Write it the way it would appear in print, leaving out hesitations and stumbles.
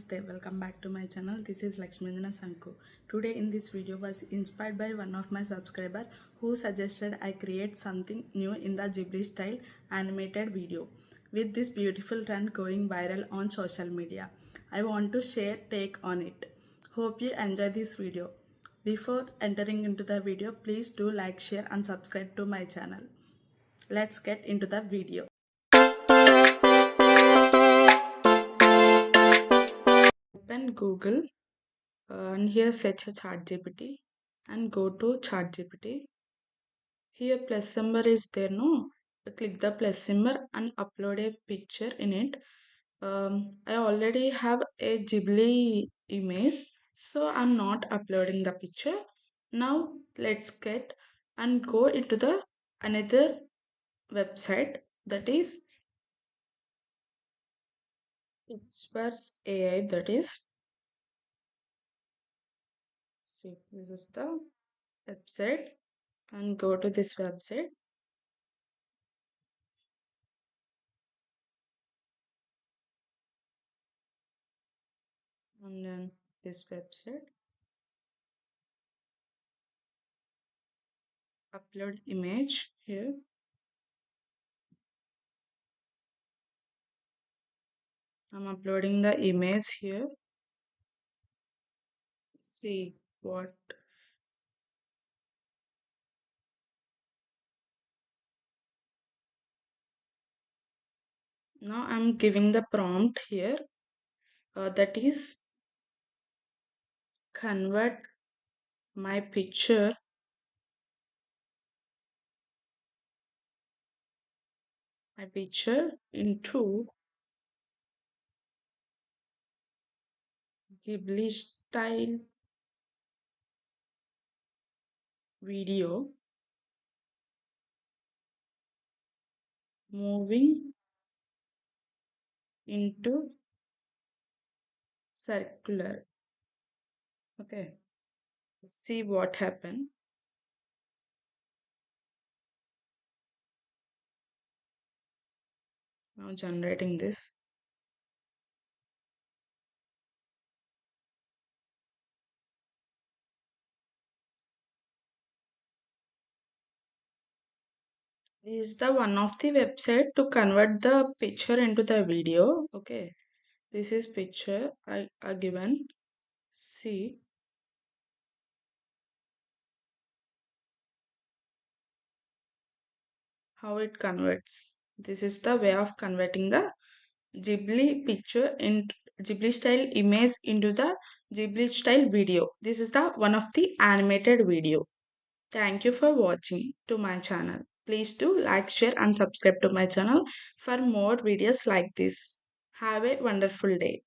Namaste, welcome back to my channel. This is Lakshmindana Sanku. Today in this video was inspired by one of my subscriber who suggested I create something new in the Ghibli style animated video. With this beautiful trend going viral on social media, I want to share take on it. Hope you enjoy this video. Before entering into the video, please do like, share and subscribe to my channel. Let's get into the video. Open Google and here search a ChatGPT and go to ChatGPT. Here plus symbol is there, no? Click the plus symbol and upload a picture in it. I already have a Ghibli image, so I'm not uploading the picture. Now let's get and go into the another website, that is Experts AI, that is, see, this is the website, and go to this website. And then this website, upload image here. I'm uploading the image here. See what. Now I'm giving the prompt here, that is convert my picture into Ghibli style video moving into circular. Okay, see what happened. Now generating this. Is the one of the website to convert the picture into the video. Okay, this is picture I given. See how it converts. This is the way of converting the Ghibli picture in Ghibli style image into the Ghibli style video. This is the one of the animated video. Thank you for watching to my channel. Please do like, share and subscribe to my channel for more videos like this. Have a wonderful day.